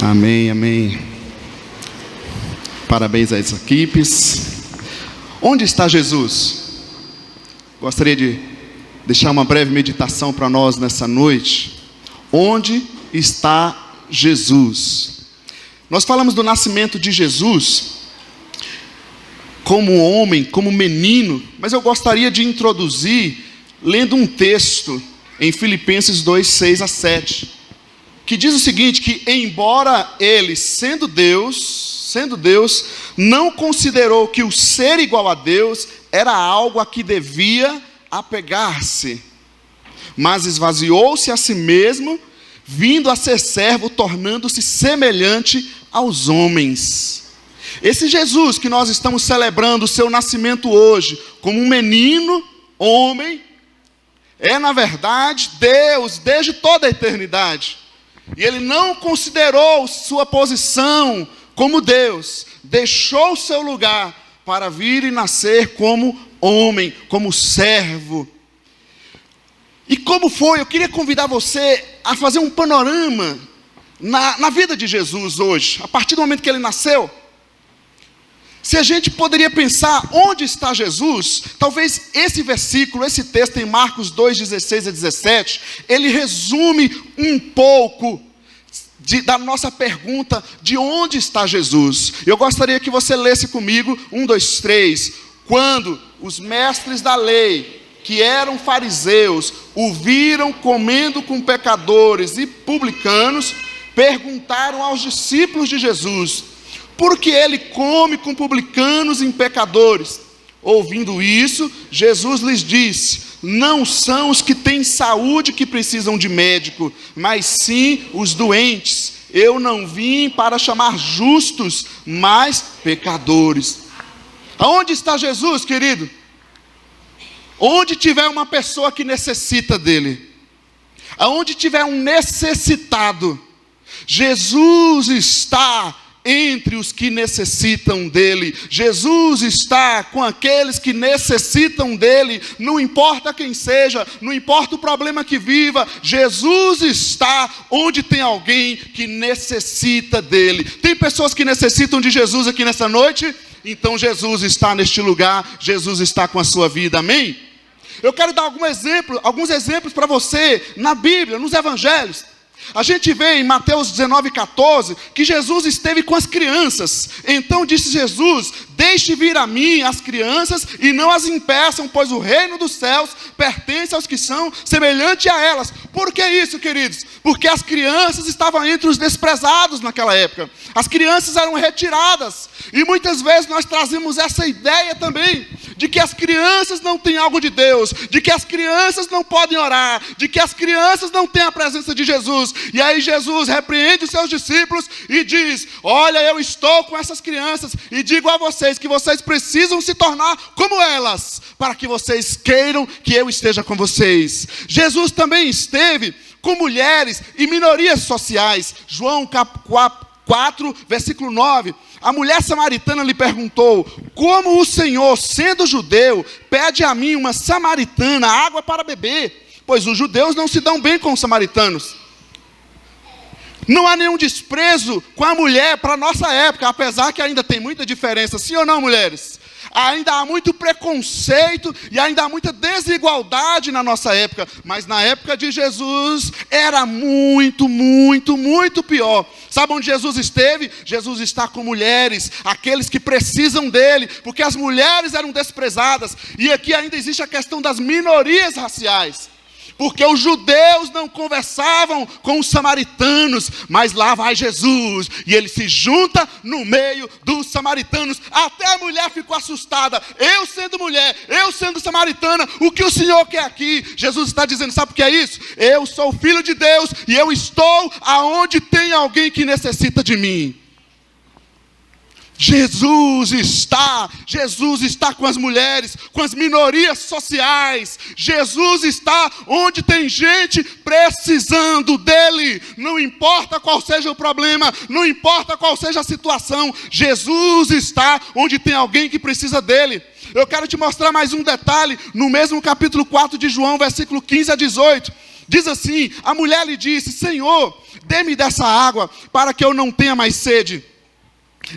Amém, amém. Parabéns às equipes. Onde está Jesus? Gostaria de deixar uma breve meditação para nós nessa noite. Onde está Jesus? Nós falamos do nascimento de Jesus como homem, como menino, mas eu gostaria de introduzir lendo um texto em Filipenses 2, 6 a 7, que diz o seguinte, que embora ele, sendo Deus, não considerou que o ser igual a Deus era algo a que devia apegar-se, mas esvaziou-se a si mesmo, vindo a ser servo, tornando-se semelhante aos homens. Esse Jesus que nós estamos celebrando o seu nascimento hoje, como um menino, homem, é na verdade Deus desde toda a eternidade. E ele não considerou sua posição como Deus, deixou o seu lugar para vir e nascer como homem, como servo. E como foi? Eu queria convidar você a fazer um panorama na vida de Jesus hoje, a partir do momento que ele nasceu. Se a gente poderia pensar onde está Jesus, talvez esse versículo, esse texto em Marcos 2, 16 a 17, ele resume um pouco da nossa pergunta de onde está Jesus. Eu gostaria que você lesse comigo 1, 2, 3. Quando os mestres da lei, que eram fariseus, o viram comendo com pecadores e publicanos, perguntaram aos discípulos de Jesus: por que ele come com publicanos e pecadores? Ouvindo isso, Jesus lhes disse: não são os que têm saúde que precisam de médico, mas sim os doentes. Eu não vim para chamar justos, mas pecadores. Aonde está Jesus, querido? Onde tiver uma pessoa que necessita dele, aonde tiver um necessitado, Jesus está entre os que necessitam dele. Jesus está com aqueles que necessitam dele, não importa quem seja, não importa o problema que viva, Jesus está onde tem alguém que necessita dele. Tem pessoas que necessitam de Jesus aqui nessa noite? Então Jesus está neste lugar, Jesus está com a sua vida, amém? Eu quero dar alguns exemplos para você na Bíblia, nos evangelhos. A gente vê em Mateus 19, 14, que Jesus esteve com as crianças. Então disse Jesus: deixe vir a mim as crianças e não as impeçam, pois o reino dos céus pertence aos que são semelhantes a elas. Por que isso, queridos? Porque as crianças estavam entre os desprezados naquela época. As crianças eram retiradas. E muitas vezes nós trazemos essa ideia também, de que as crianças não têm algo de Deus, de que as crianças não podem orar, de que as crianças não têm a presença de Jesus. E aí Jesus repreende os seus discípulos e diz: olha, eu estou com essas crianças e digo a vocês que vocês precisam se tornar como elas, para que vocês queiram que eu esteja com vocês. Jesus também esteve com mulheres e minorias sociais. João 4, versículo 9. A mulher samaritana lhe perguntou: como o Senhor, sendo judeu, pede a mim, uma samaritana, água para beber? Pois os judeus não se dão bem com os samaritanos. Não há nenhum desprezo com a mulher para a nossa época, apesar que ainda tem muita diferença, sim ou não, mulheres? Ainda há muito preconceito e ainda há muita desigualdade na nossa época, mas na época de Jesus era muito, muito, muito pior. Sabe onde Jesus esteve? Jesus está com mulheres, aqueles que precisam dele, porque as mulheres eram desprezadas. E aqui ainda existe a questão das minorias raciais, porque os judeus não conversavam com os samaritanos, mas lá vai Jesus, e ele se junta no meio dos samaritanos. Até a mulher ficou assustada: eu sendo mulher, eu sendo samaritana, o que o Senhor quer aqui? Jesus está dizendo: sabe o que é isso? Eu sou filho de Deus, e eu estou aonde tem alguém que necessita de mim. Jesus está com as mulheres, com as minorias sociais. Jesus está onde tem gente precisando dele. Não importa qual seja o problema, não importa qual seja a situação, Jesus está onde tem alguém que precisa dele. Eu quero te mostrar mais um detalhe no mesmo capítulo 4 de João, versículo 15 a 18. Diz assim: a mulher lhe disse: Senhor, dê-me dessa água para que eu não tenha mais sede,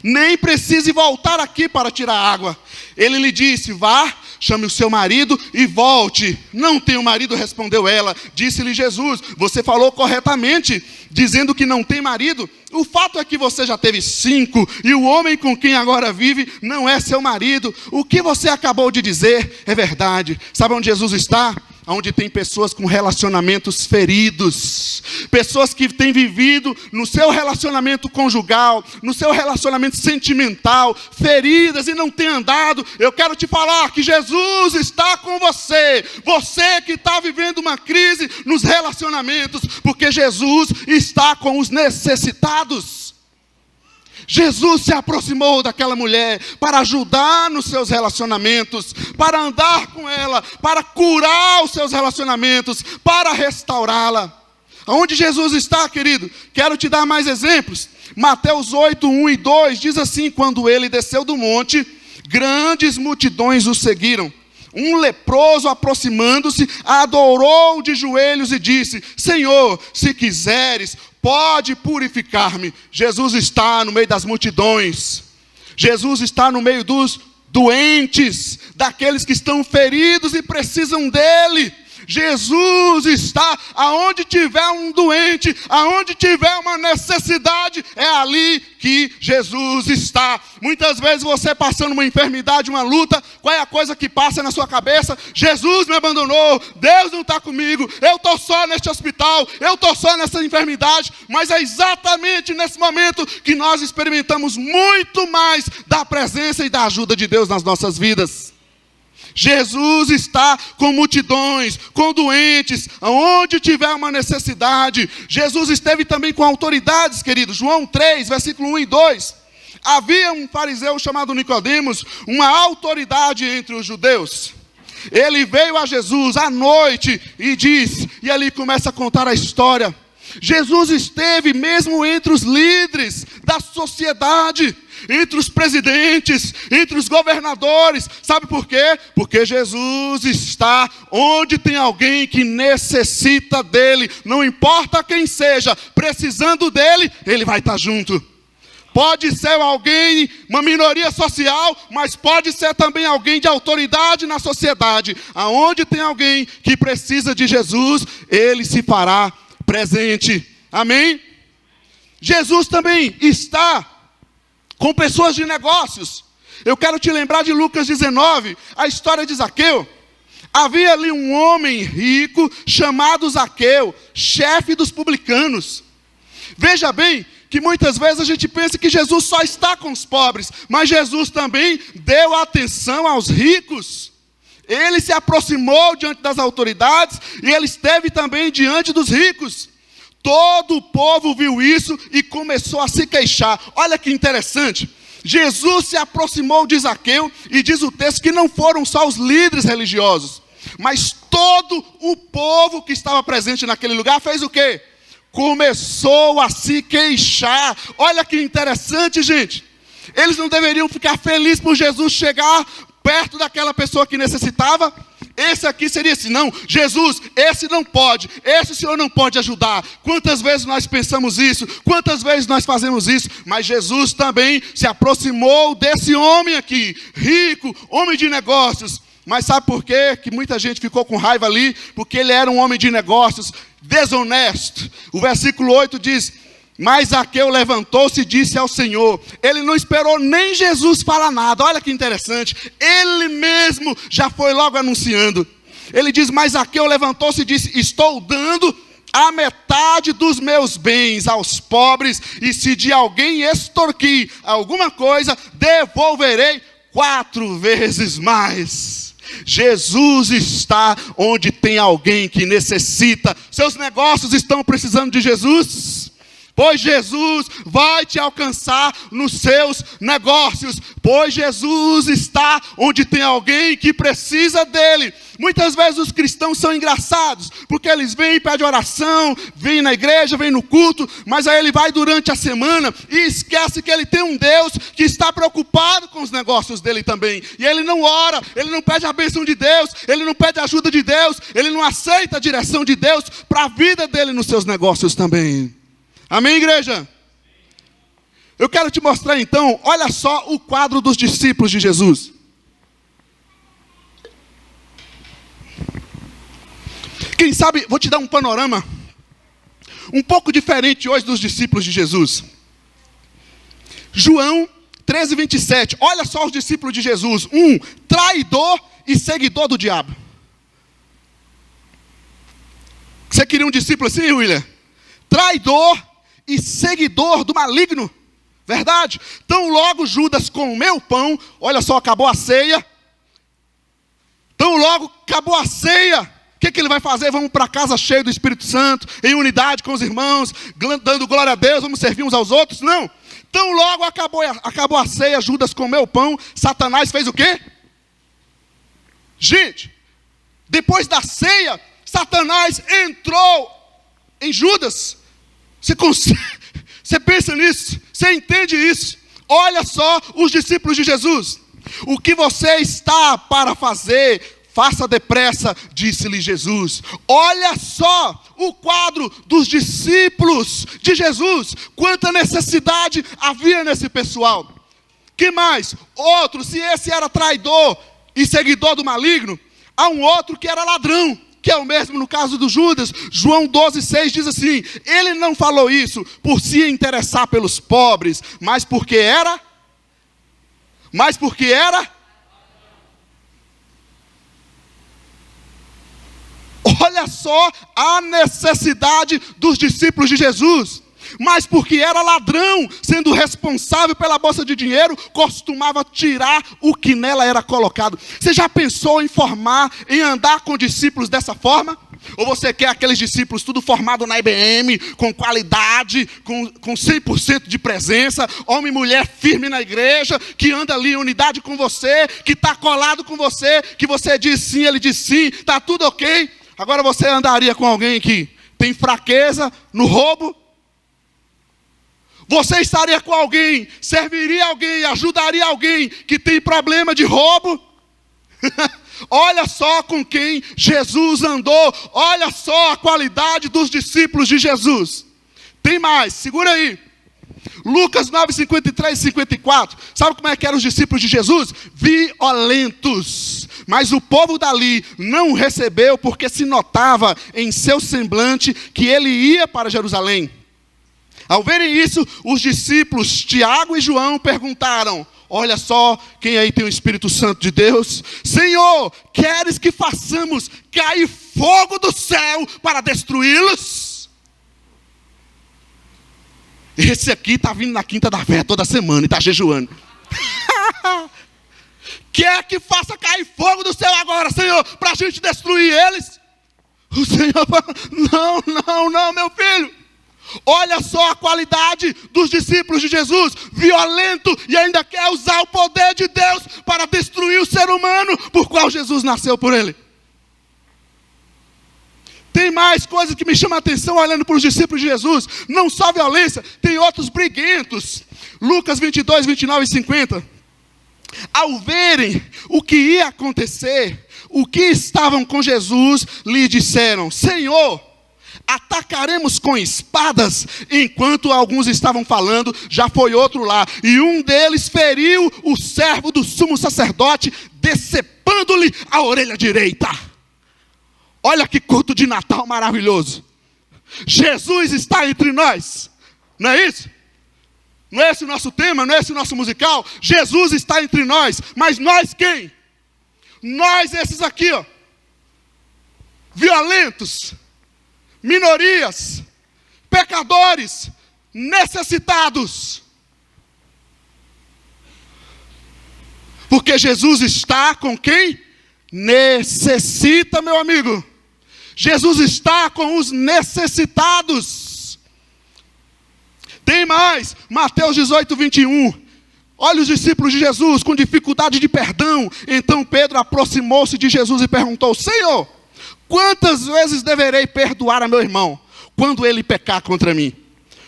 nem precise voltar aqui para tirar água. Ele lhe disse: vá, chame o seu marido e volte. Não tenho marido, respondeu ela. Disse-lhe Jesus: você falou corretamente, dizendo que não tem marido. O fato é que você já teve 5, e o homem com quem agora vive não é seu marido. O que você acabou de dizer é verdade. Sabe onde Jesus está? Onde tem pessoas com relacionamentos feridos, pessoas que têm vivido no seu relacionamento conjugal, no seu relacionamento sentimental, feridas e não têm andado. Eu quero te falar que Jesus está com você, você que está vivendo uma crise nos relacionamentos, porque Jesus está com os necessitados. Jesus se aproximou daquela mulher para ajudar nos seus relacionamentos, para andar com ela, para curar os seus relacionamentos, para restaurá-la. Onde Jesus está, querido? Quero te dar mais exemplos. Mateus 8, 1 e 2 diz assim: quando ele desceu do monte, grandes multidões o seguiram. Um leproso, aproximando-se, adorou de joelhos e disse: Senhor, se quiseres, pode purificar-me. Jesus está no meio das multidões. Jesus está no meio dos doentes, daqueles que estão feridos e precisam dele. Jesus está aonde tiver um doente, aonde tiver uma necessidade, é ali que Jesus está. Muitas vezes você passando uma enfermidade, uma luta, qual é a coisa que passa na sua cabeça? Jesus me abandonou, Deus não está comigo, eu estou só neste hospital, eu estou só nessa enfermidade. Mas é exatamente nesse momento que nós experimentamos muito mais da presença e da ajuda de Deus nas nossas vidas. Jesus está com multidões, com doentes, aonde tiver uma necessidade. Jesus esteve também com autoridades, queridos. João 3, versículo 1 e 2. Havia um fariseu chamado Nicodemos, uma autoridade entre os judeus. Ele veio a Jesus à noite e disse, e ali começa a contar a história. Jesus esteve mesmo entre os líderes da sociedade, entre os presidentes, entre os governadores. Sabe por quê? Porque Jesus está onde tem alguém que necessita dele. Não importa quem seja, precisando dele, ele vai estar junto. Pode ser alguém, uma minoria social, mas pode ser também alguém de autoridade na sociedade. Aonde tem alguém que precisa de Jesus, ele se fará presente. Amém? Jesus também está com pessoas de negócios. Eu quero te lembrar de Lucas 19, a história de Zaqueu. Havia ali um homem rico chamado Zaqueu, chefe dos publicanos. Veja bem que muitas vezes a gente pensa que Jesus só está com os pobres, mas Jesus também deu atenção aos ricos. Ele se aproximou diante das autoridades e ele esteve também diante dos ricos. Todo o povo viu isso e começou a se queixar. Olha que interessante. Jesus se aproximou de Zaqueu e diz o texto que não foram só os líderes religiosos, mas todo o povo que estava presente naquele lugar fez o quê? Começou a se queixar. Olha que interessante, gente. Eles não deveriam ficar felizes por Jesus chegar perto daquela pessoa que necessitava? Esse aqui seria assim: não, Jesus, esse não pode, esse o Senhor não pode ajudar. Quantas vezes nós pensamos isso, quantas vezes nós fazemos isso, mas Jesus também se aproximou desse homem aqui, rico, homem de negócios. Mas sabe por quê? Que muita gente ficou com raiva ali, porque ele era um homem de negócios, desonesto. O versículo 8 diz: mas Zaqueu levantou-se e disse ao Senhor. Ele não esperou nem Jesus falar nada. Olha que interessante. Ele mesmo já foi logo anunciando. Ele diz: mas Zaqueu levantou-se e disse: estou dando a metade dos meus bens aos pobres, e se de alguém extorquir alguma coisa, devolverei 4 vezes mais. Jesus está onde tem alguém que necessita. Seus negócios estão precisando de Jesus? pois Jesus vai te alcançar nos seus negócios, pois Jesus está onde tem alguém que precisa dele. Muitas vezes os cristãos são engraçados, porque eles vêm, pedem oração, vêm na igreja, vêm no culto, mas aí ele vai durante a semana e esquece que ele tem um Deus que está preocupado com os negócios dele também. E ele não ora, ele não pede a bênção de Deus, ele não pede a ajuda de Deus, ele não aceita a direção de Deus para a vida dele nos seus negócios também. Amém, igreja? Eu quero te mostrar então, olha só o quadro dos discípulos de Jesus. Quem sabe, vou te dar um panorama um pouco diferente hoje dos discípulos de Jesus. João 13:27, olha só os discípulos de Jesus. Um traidor e seguidor do diabo. Você queria um discípulo assim, William? Traidor e seguidor do maligno. Verdade? Então logo Judas comeu o pão, olha só, acabou a ceia. Então logo acabou a ceia. O que ele vai fazer? Vamos para casa cheio do Espírito Santo, em unidade com os irmãos, dando glória a Deus, vamos servir uns aos outros? Não. Então logo acabou a ceia, Judas comeu o pão, Satanás fez o quê? Gente, depois da ceia, Satanás entrou em Judas. Você pensa nisso? Você entende isso? Olha só os discípulos de Jesus. O que você está para fazer, faça depressa, disse-lhe Jesus. Olha só o quadro dos discípulos de Jesus. Quanta necessidade havia nesse pessoal. Que mais? Outro, se esse era traidor e seguidor do maligno, há um outro que era ladrão, que é o mesmo no caso do Judas. João 12:6 diz assim: ele não falou isso por se interessar pelos pobres, mas porque era. Olha só a necessidade dos discípulos de Jesus. Mas porque era ladrão, sendo responsável pela bolsa de dinheiro, costumava tirar o que nela era colocado. Você já pensou em andar com discípulos dessa forma? Ou você quer aqueles discípulos tudo formado na IBM, com qualidade, com 100% de presença, homem e mulher firme na igreja, que anda ali em unidade com você, que está colado com você, que você diz sim, ele diz sim, está tudo ok? Agora você andaria com alguém que tem fraqueza no roubo? Você estaria com alguém, serviria alguém, ajudaria alguém que tem problema de roubo? Olha só com quem Jesus andou, olha só a qualidade dos discípulos de Jesus. Tem mais, segura aí. Lucas 9:53-54, sabe como é que eram os discípulos de Jesus? Violentos, mas o povo dali não o recebeu, porque se notava em seu semblante que ele ia para Jerusalém. Ao verem isso, os discípulos Tiago e João perguntaram: olha só quem aí tem o Espírito Santo de Deus. Senhor, queres que façamos cair fogo do céu para destruí-los? Esse aqui está vindo na Quinta da Fé toda semana e está jejuando. Quer que faça cair fogo do céu agora, Senhor, para a gente destruir eles? O Senhor fala: não, meu filho. Olha só a qualidade dos discípulos de Jesus, violento, e ainda quer usar o poder de Deus para destruir o ser humano por qual Jesus nasceu por ele. Tem mais coisas que me chamam a atenção olhando para os discípulos de Jesus. Não só violência, tem outros briguentos. Lucas 22:29-50. Ao verem o que ia acontecer, o que estavam com Jesus, lhe disseram: Senhor, atacaremos com espadas? Enquanto alguns estavam falando, já foi outro lá, e um deles feriu o servo do sumo sacerdote, decepando-lhe a orelha direita. Olha que culto de Natal maravilhoso. Jesus está entre nós, não é isso? Não é esse o nosso tema, não é esse o nosso musical? Jesus está entre nós, mas nós quem? Nós esses aqui, ó, violentos, minorias, pecadores, necessitados. Porque Jesus está com quem necessita, meu amigo. Jesus está com os necessitados. Tem mais, Mateus 18, 21. Olha os discípulos de Jesus com dificuldade de perdão. Então Pedro aproximou-se de Jesus e perguntou: Senhor, quantas vezes deverei perdoar a meu irmão quando ele pecar contra mim?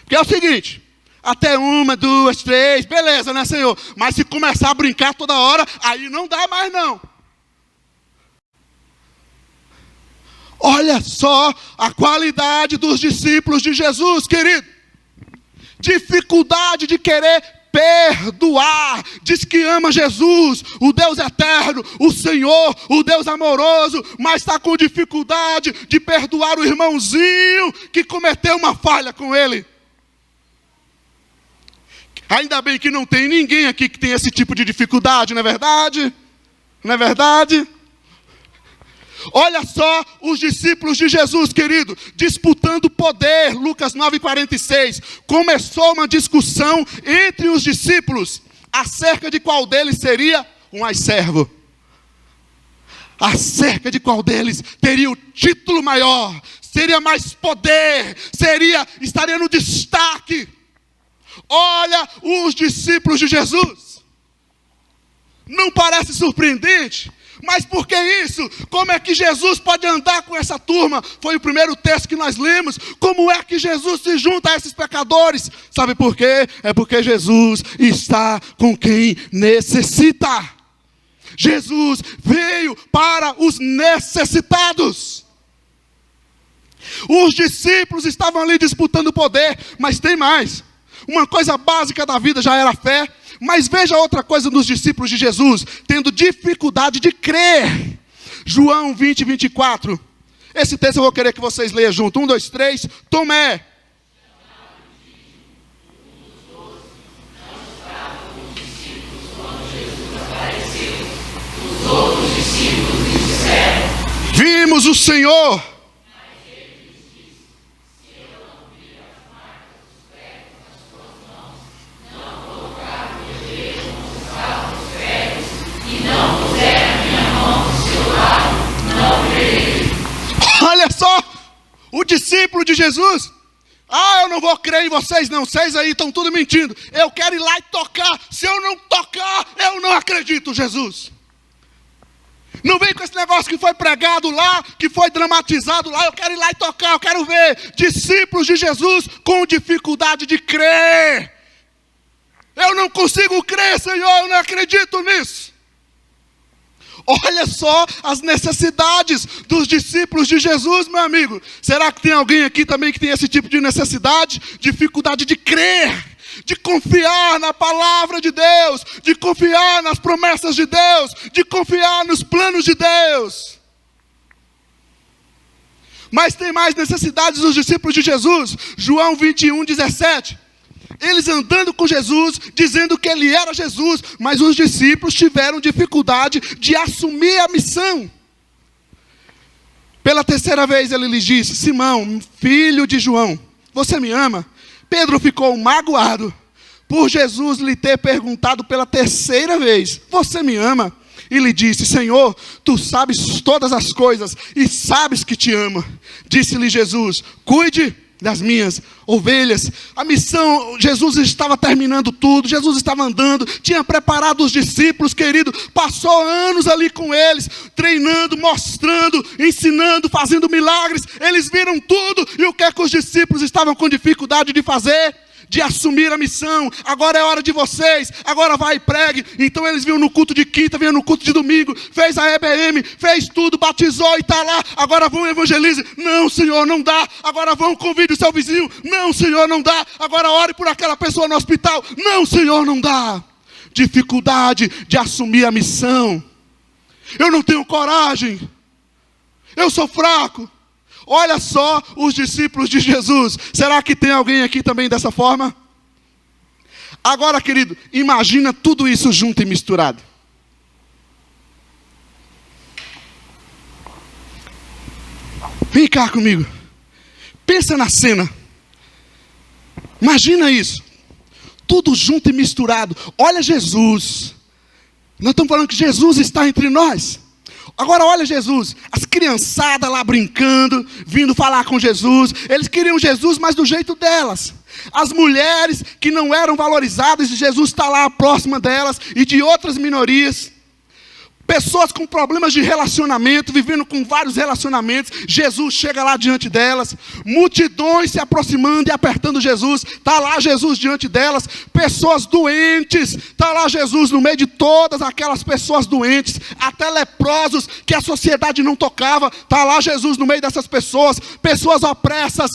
Porque é o seguinte, até 1, 2, 3, beleza, né, Senhor? Mas se começar a brincar toda hora, aí não dá mais não. Olha só a qualidade dos discípulos de Jesus, querido. Dificuldade de querer perdoar. Diz que ama Jesus, o Deus eterno, o Senhor, o Deus amoroso, mas está com dificuldade de perdoar o irmãozinho que cometeu uma falha com ele. Ainda bem que não tem ninguém aqui que tem esse tipo de dificuldade, não é verdade? Não é verdade? Olha só os discípulos de Jesus, querido, disputando poder. Lucas 9,46. Começou uma discussão entre os discípulos acerca de qual deles seria o mais servo. Acerca de qual deles teria o título maior, seria mais poder, estaria no destaque. Olha os discípulos de Jesus. Não parece surpreendente? Mas por que isso? Como é que Jesus pode andar com essa turma? Foi o primeiro texto que nós lemos. Como é que Jesus se junta a esses pecadores? Sabe por quê? É porque Jesus está com quem necessita. Jesus veio para os necessitados. Os discípulos estavam ali disputando poder, mas tem mais. Uma coisa básica da vida já era a fé. Mas veja outra coisa nos discípulos de Jesus, tendo dificuldade de crer. João 20, 24. Esse texto eu vou querer que vocês leiam junto. 1, 2, 3. Tomé. Vimos o Senhor. Olha só, o discípulo de Jesus. Eu não vou crer em vocês não, vocês aí estão tudo mentindo. Eu quero ir lá e tocar. Se eu não tocar, eu não acredito, Jesus. Não vem com esse negócio que foi pregado lá, que foi dramatizado lá. Eu quero ir lá e tocar, eu quero ver discípulos de Jesus com dificuldade de crer. Eu não consigo crer, Senhor, eu não acredito nisso. Olha só as necessidades dos discípulos de Jesus, meu amigo. Será que tem alguém aqui também que tem esse tipo de necessidade? Dificuldade de crer, de confiar na palavra de Deus, de confiar nas promessas de Deus, de confiar nos planos de Deus. Mas tem mais necessidades dos discípulos de Jesus. João 21, 17. Eles andando com Jesus, dizendo que ele era Jesus, mas os discípulos tiveram dificuldade de assumir a missão. Pela terceira vez ele lhes disse: Simão, filho de João, você me ama? Pedro ficou magoado por Jesus lhe ter perguntado pela terceira vez: você me ama? E lhe disse: Senhor, tu sabes todas as coisas e sabes que te amo. Disse-lhe Jesus: cuide das minhas ovelhas. A missão, Jesus estava terminando tudo, Jesus estava andando, tinha preparado os discípulos, querido, passou anos ali com eles, treinando, mostrando, ensinando, fazendo milagres. Eles viram tudo, e o que é que os discípulos estavam com dificuldade de fazer? De assumir a missão. Agora é hora de vocês, agora vai e pregue. Então eles vinham no culto de quinta, vinham no culto de domingo, fez a EBM, fez tudo, batizou e está lá. Agora vão e evangelize. Não, Senhor, não dá. Agora vão, convide o seu vizinho. Não, Senhor, não dá. Agora ore por aquela pessoa no hospital. Não, Senhor, não dá. Dificuldade de assumir a missão. Eu não tenho coragem, eu sou fraco. Olha só os discípulos de Jesus. Será que tem alguém aqui também dessa forma? Agora, querido, imagina tudo isso junto e misturado. Vem cá comigo. Pensa na cena. Imagina isso. Tudo junto e misturado. Olha Jesus. Nós estamos falando que Jesus está entre nós. Agora olha Jesus, as criançadas lá brincando, vindo falar com Jesus. Eles queriam Jesus, mas do jeito delas. As mulheres que não eram valorizadas, Jesus está lá próxima delas, e de outras minorias. Pessoas com problemas de relacionamento, vivendo com vários relacionamentos, Jesus chega lá diante delas. Multidões se aproximando e apertando Jesus, está lá Jesus diante delas. Pessoas doentes, está lá Jesus no meio de todas aquelas pessoas doentes. Até leprosos que a sociedade não tocava, está lá Jesus no meio dessas pessoas. Pessoas opressas,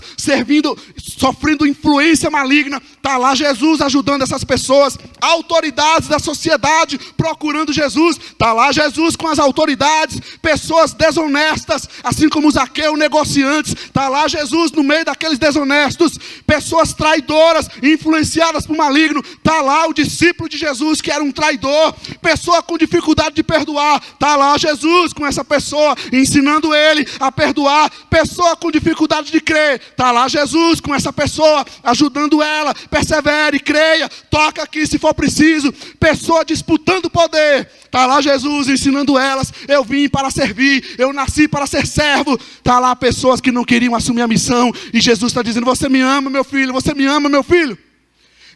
sofrendo influência maligna, está lá Jesus ajudando essas pessoas. Autoridades da sociedade procurando Jesus, está lá Jesus com as autoridades. Pessoas desonestas, assim como Zaqueu, negociantes, está lá Jesus no meio daqueles desonestos. Pessoas traidoras, influenciadas por maligno, está lá o discípulo de Jesus que era um traidor. Pessoa com dificuldade de perdoar, está lá Jesus com essa pessoa, ensinando ele a perdoar. Pessoa com dificuldade de crer, está lá Jesus com essa pessoa, ajudando ela. Persevere, creia, toca aqui se for preciso. Pessoa disputando poder, está lá Jesus ensinando elas. Eu vim para servir, eu nasci para ser servo. Está lá pessoas que não queriam assumir a missão, e Jesus está dizendo: você me ama, meu filho, você me ama, meu filho.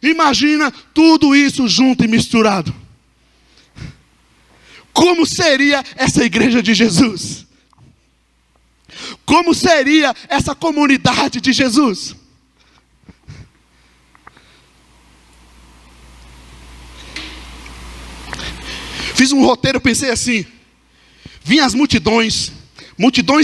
Imagina tudo isso junto e misturado. Como seria essa igreja de Jesus? Como seria essa comunidade de Jesus? Fiz um roteiro, pensei assim: vinham as multidões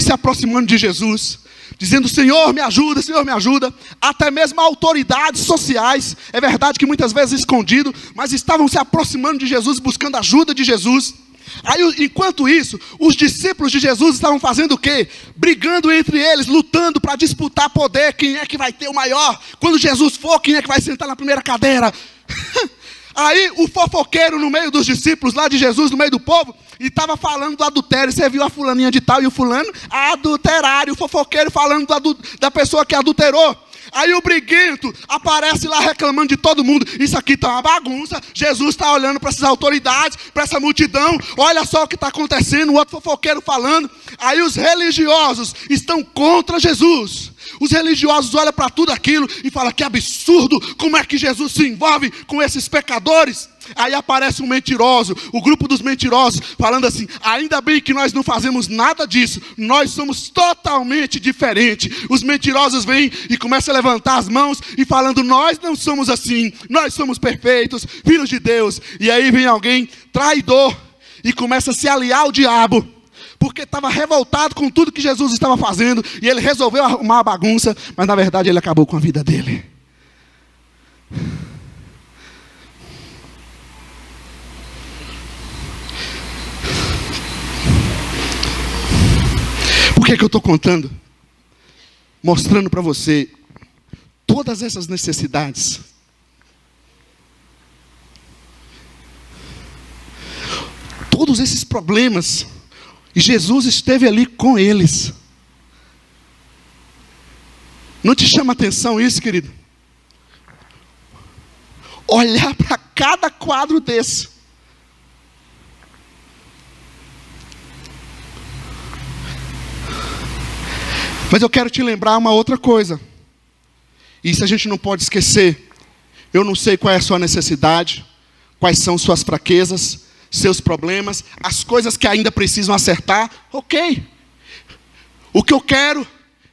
se aproximando de Jesus, dizendo: Senhor, me ajuda, Senhor, me ajuda. Até mesmo autoridades sociais, é verdade que muitas vezes escondido, mas estavam se aproximando de Jesus, buscando ajuda de Jesus. Aí, enquanto isso, os discípulos de Jesus estavam fazendo o quê? Brigando entre eles, lutando para disputar poder. Quem é que vai ter o maior? Quando Jesus for, quem é que vai sentar na primeira cadeira? Aí o fofoqueiro no meio dos discípulos, lá de Jesus, no meio do povo, e estava falando do adultério. Você viu a fulaninha de tal e o fulano? Adulterário, o fofoqueiro falando da pessoa que adulterou. Aí o briguento aparece lá reclamando de todo mundo. Isso aqui está uma bagunça. Jesus está olhando para essas autoridades, para essa multidão. Olha só o que está acontecendo. O outro fofoqueiro falando. Aí os religiosos estão contra Jesus. Os religiosos olham para tudo aquilo e falam: que absurdo, como é que Jesus se envolve com esses pecadores? Aí aparece um mentiroso, o grupo dos mentirosos, falando assim: ainda bem que nós não fazemos nada disso, nós somos totalmente diferentes. Os mentirosos vêm e começam a levantar as mãos e falando: nós não somos assim, nós somos perfeitos, filhos de Deus. E aí vem alguém traidor e começa a se aliar ao diabo, porque estava revoltado com tudo que Jesus estava fazendo, e ele resolveu arrumar a bagunça, mas na verdade ele acabou com a vida dele. Por que eu estou contando? Mostrando para você todas essas necessidades. Todos esses problemas. E Jesus esteve ali com eles. Não te chama atenção isso, querido? Olhar para cada quadro desse. Mas eu quero te lembrar uma outra coisa. Isso a gente não pode esquecer. Eu não sei qual é a sua necessidade, quais são suas fraquezas, seus problemas, as coisas que ainda precisam acertar. Ok. O que eu quero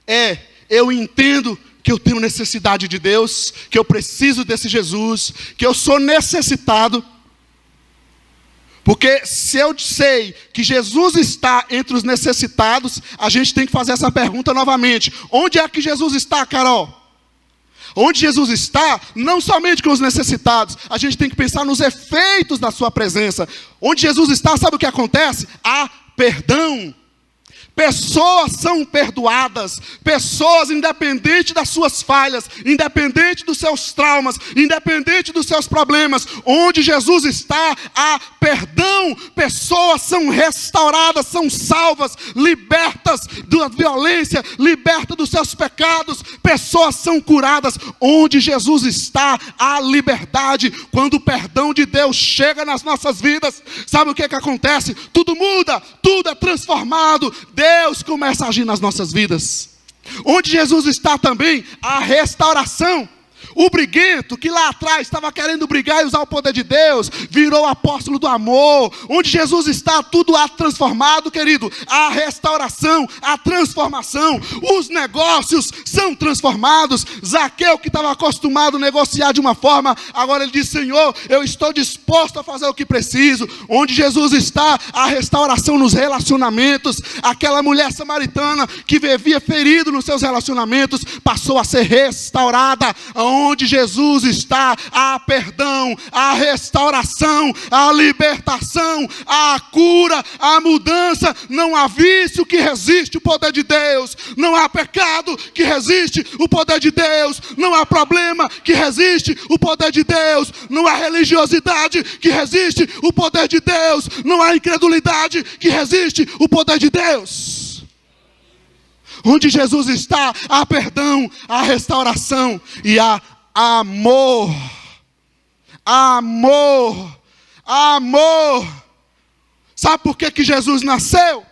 é, eu entendo que eu tenho necessidade de Deus, que eu preciso desse Jesus, que eu sou necessitado. Porque se eu sei que Jesus está entre os necessitados, a gente tem que fazer essa pergunta novamente: onde é que Jesus está, Carol? Onde Jesus está, não somente com os necessitados, a gente tem que pensar nos efeitos da sua presença. Onde Jesus está, sabe o que acontece? Há perdão. Pessoas são perdoadas, pessoas, independente das suas falhas, independente dos seus traumas, independente dos seus problemas, onde Jesus está, há perdão. Pessoas são restauradas, são salvas, libertas da violência, libertas dos seus pecados. Pessoas são curadas, onde Jesus está, há liberdade. Quando o perdão de Deus chega nas nossas vidas, sabe o que acontece? Tudo muda, tudo é transformado. Deus começa a agir nas nossas vidas. Onde Jesus está também, a restauração. O briguento que lá atrás estava querendo brigar e usar o poder de Deus, virou apóstolo do amor. Onde Jesus está, tudo há transformado, querido. A restauração, a transformação. Os negócios são transformados. Zaqueu, que estava acostumado a negociar de uma forma, agora ele diz: Senhor, eu estou disposto a fazer o que preciso. Onde Jesus está, a restauração nos relacionamentos. Aquela mulher samaritana que vivia ferido nos seus relacionamentos, passou a ser restaurada. Onde Jesus está, há perdão, há restauração, há libertação, há cura, há mudança. Não há vício que resiste o poder de Deus. Não há pecado que resiste o poder de Deus. Não há problema que resiste o poder de Deus. Não há religiosidade que resiste o poder de Deus. Não há incredulidade que resiste o poder de Deus. Onde Jesus está, há perdão, há restauração e há amor. Amor. Amor. Sabe por que Jesus nasceu?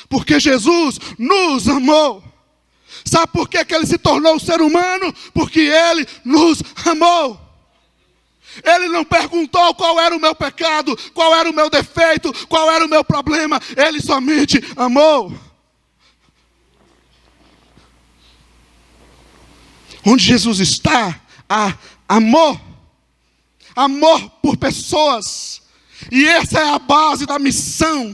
Porque Jesus nos amou. Sabe por que Ele se tornou ser humano? Porque Ele nos amou. Ele não perguntou qual era o meu pecado, qual era o meu defeito, qual era o meu problema. Ele somente amou. Onde Jesus está, há amor. Amor por pessoas. E essa é a base da missão.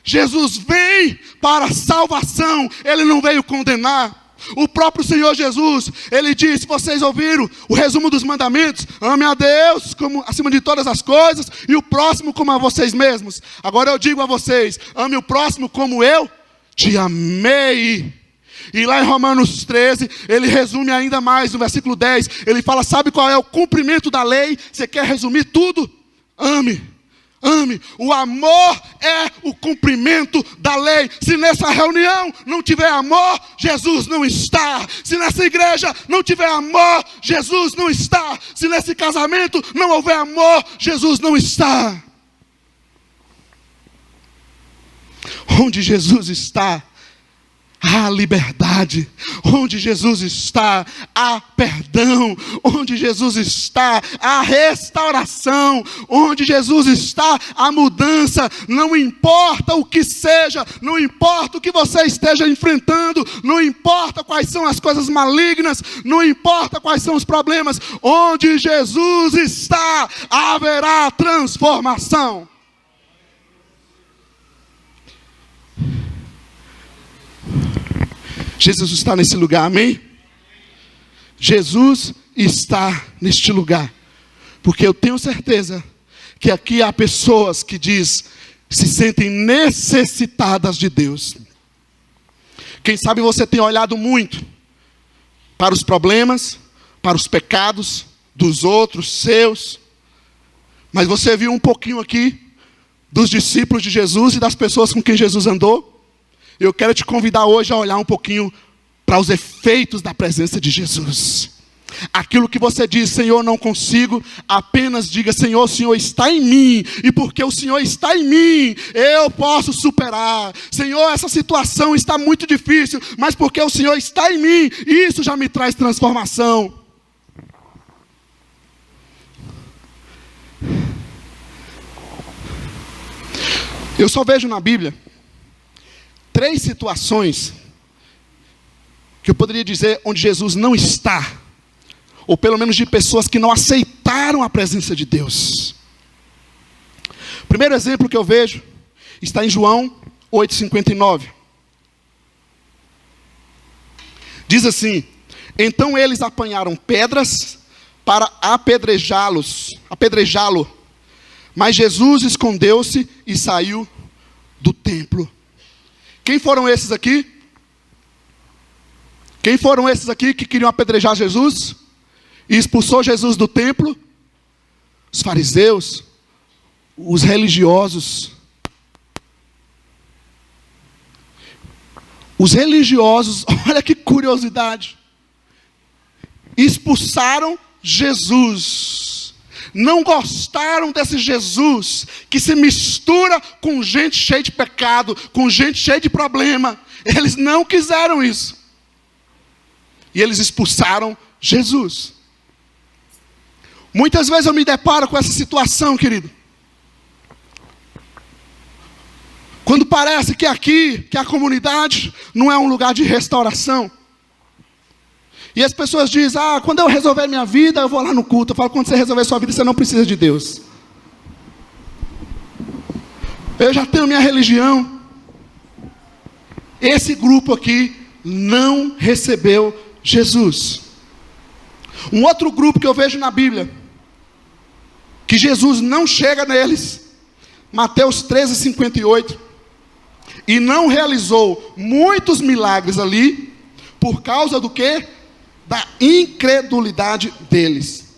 Jesus vem para a salvação. Ele não veio condenar. O próprio Senhor Jesus, Ele disse: vocês ouviram o resumo dos mandamentos? Ame a Deus como, acima de todas as coisas, e o próximo como a vocês mesmos. Agora eu digo a vocês: ame o próximo como eu te amei. E lá em Romanos 13, ele resume ainda mais, no versículo 10, ele fala: sabe qual é o cumprimento da lei? Você quer resumir tudo? Ame, ame. O amor é o cumprimento da lei. Se nessa reunião não tiver amor, Jesus não está. Se nessa igreja não tiver amor, Jesus não está. Se nesse casamento não houver amor, Jesus não está. Onde Jesus está, há liberdade. Onde Jesus está, há perdão. Onde Jesus está, há restauração. Onde Jesus está, há mudança. Não importa o que seja, não importa o que você esteja enfrentando, não importa quais são as coisas malignas, não importa quais são os problemas. Onde Jesus está, haverá transformação. Jesus está nesse lugar, amém? Jesus está neste lugar. Porque eu tenho certeza que aqui há pessoas que se sentem necessitadas de Deus. Quem sabe você tem olhado muito para os problemas, para os pecados dos outros, seus. Mas você viu um pouquinho aqui dos discípulos de Jesus e das pessoas com quem Jesus andou? Eu quero te convidar hoje a olhar um pouquinho para os efeitos da presença de Jesus. Aquilo que você diz: Senhor, não consigo, apenas diga: Senhor, o Senhor está em mim. E porque o Senhor está em mim, eu posso superar. Senhor, essa situação está muito difícil, mas porque o Senhor está em mim, isso já me traz transformação. Eu só vejo na Bíblia 3 situações que eu poderia dizer onde Jesus não está, ou pelo menos de pessoas que não aceitaram a presença de Deus. O primeiro exemplo que eu vejo está em João 8,59. Diz assim: então eles apanharam pedras para apedrejá-lo, mas Jesus escondeu-se e saiu do templo. Quem foram esses aqui? Quem foram esses aqui que queriam apedrejar Jesus? E expulsou Jesus do templo? Os fariseus, os religiosos. Os religiosos, olha que curiosidade, expulsaram Jesus. Não gostaram desse Jesus que se mistura com gente cheia de pecado, com gente cheia de problema. Eles não quiseram isso. E eles expulsaram Jesus. Muitas vezes eu me deparo com essa situação, querido. Quando parece que aqui, que a comunidade não é um lugar de restauração. E as pessoas dizem, quando eu resolver minha vida, eu vou lá no culto. Eu falo, quando você resolver sua vida, você não precisa de Deus. Eu já tenho minha religião. Esse grupo aqui não recebeu Jesus. Um outro grupo que eu vejo na Bíblia, que Jesus não chega neles, Mateus 13:58, e não realizou muitos milagres ali, por causa do quê? Da incredulidade deles.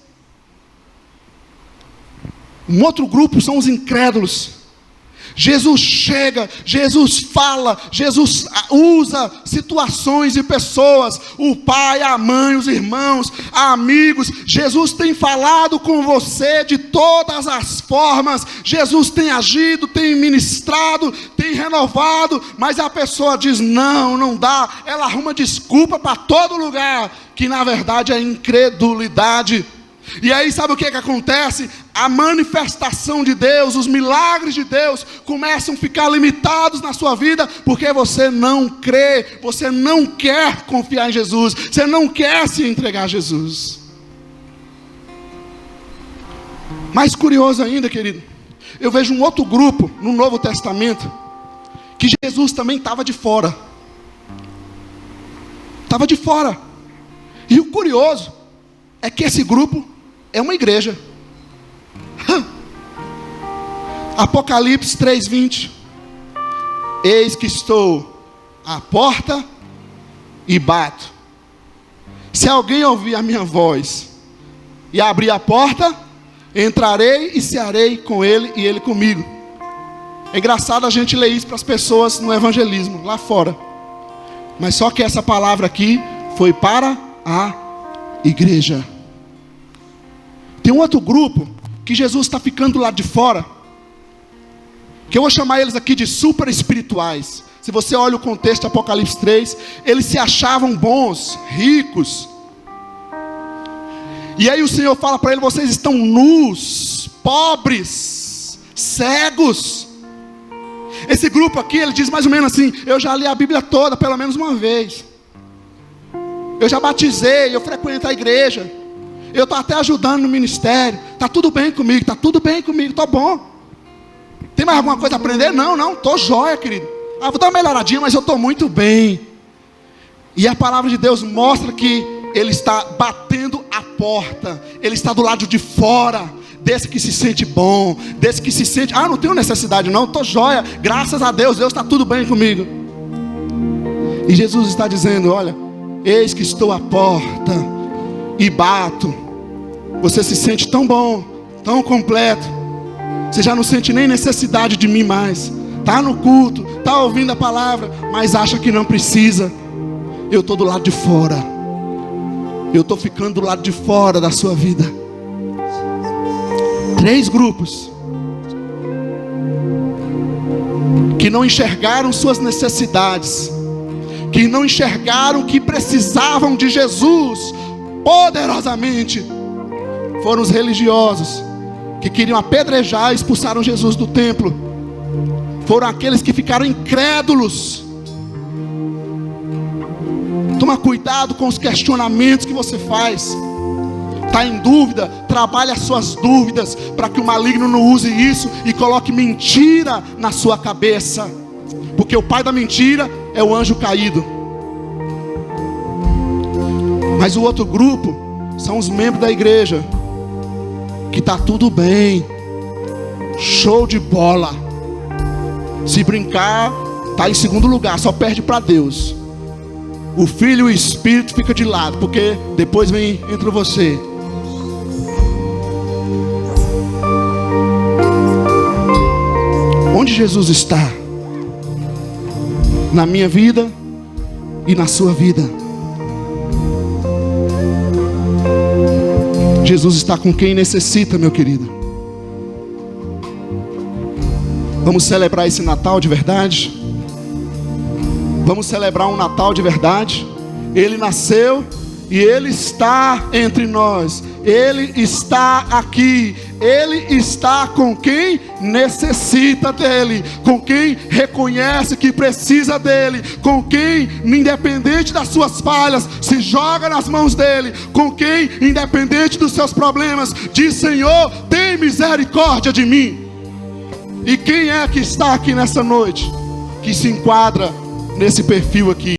Um outro grupo são os incrédulos. Jesus chega, Jesus fala, Jesus usa situações e pessoas, o pai, a mãe, os irmãos, amigos. Jesus tem falado com você de todas as formas. Jesus tem agido, tem ministrado, tem renovado, mas a pessoa diz, não dá. Ela arruma desculpa para todo lugar, que na verdade é incredulidade. E aí sabe o que acontece? A manifestação de Deus, os milagres de Deus começam a ficar limitados na sua vida, porque você não crê, você não quer confiar em Jesus, você não quer se entregar a Jesus. Mais curioso ainda, querido, eu vejo um outro grupo no Novo Testamento, que Jesus também estava de fora. Estava de fora. E o curioso é que esse grupo é uma igreja. Apocalipse 3:20. Eis que estou à porta e bato. Se alguém ouvir a minha voz e abrir a porta, entrarei e cearei com ele e ele comigo. É engraçado a gente ler isso para as pessoas no evangelismo, lá fora. Mas só que essa palavra aqui foi para a igreja. Tem um outro grupo que Jesus está ficando lá de fora, que eu vou chamar eles aqui de super espirituais. Se você olha o contexto de Apocalipse 3, eles se achavam bons, ricos. E aí o Senhor fala para eles, vocês estão nus, pobres, cegos. Esse grupo aqui, ele diz mais ou menos assim, eu já li a Bíblia toda, pelo menos uma vez. Eu já batizei, eu frequento a igreja. Eu estou até ajudando no ministério. Está tudo bem comigo, está bom. Tem mais alguma coisa a aprender? Não, estou jóia, querido. Vou dar uma melhoradinha, mas eu estou muito bem. E a palavra de Deus mostra que Ele está batendo a porta. Ele está do lado de fora. Desse que se sente bom, desse que se sente, não tenho necessidade não, estou jóia. Graças a Deus, Deus está tudo bem comigo. E Jesus está dizendo, olha, eis que estou à porta e bato. Você se sente tão bom, tão completo, você já não sente nem necessidade de mim mais. Está no culto, está ouvindo a palavra, mas acha que não precisa. Eu estou do lado de fora. Eu estou ficando do lado de fora da sua vida. 3 grupos que não enxergaram suas necessidades, que não enxergaram que precisavam de Jesus poderosamente. Foram os religiosos que queriam apedrejar e expulsaram Jesus do templo. Foram aqueles que ficaram incrédulos. Toma cuidado com os questionamentos que você faz. Está em dúvida? Trabalhe as suas dúvidas, para que o maligno não use isso e coloque mentira na sua cabeça. Porque o pai da mentira é o anjo caído. Mas o outro grupo são os membros da igreja, que está tudo bem, show de bola. Se brincar, está em segundo lugar, só perde para Deus. O Filho e o Espírito fica de lado, porque depois entra você. Onde Jesus está? Na minha vida e na sua vida. Jesus está com quem necessita, meu querido. Vamos celebrar esse Natal de verdade? Vamos celebrar um Natal de verdade? Ele nasceu e Ele está entre nós. Ele está aqui. Ele está com quem necessita dEle, com quem reconhece que precisa dEle, com quem, independente das suas falhas, se joga nas mãos dEle, com quem, independente dos seus problemas, diz: Senhor, tem misericórdia de mim. E quem é que está aqui nessa noite, que se enquadra nesse perfil aqui?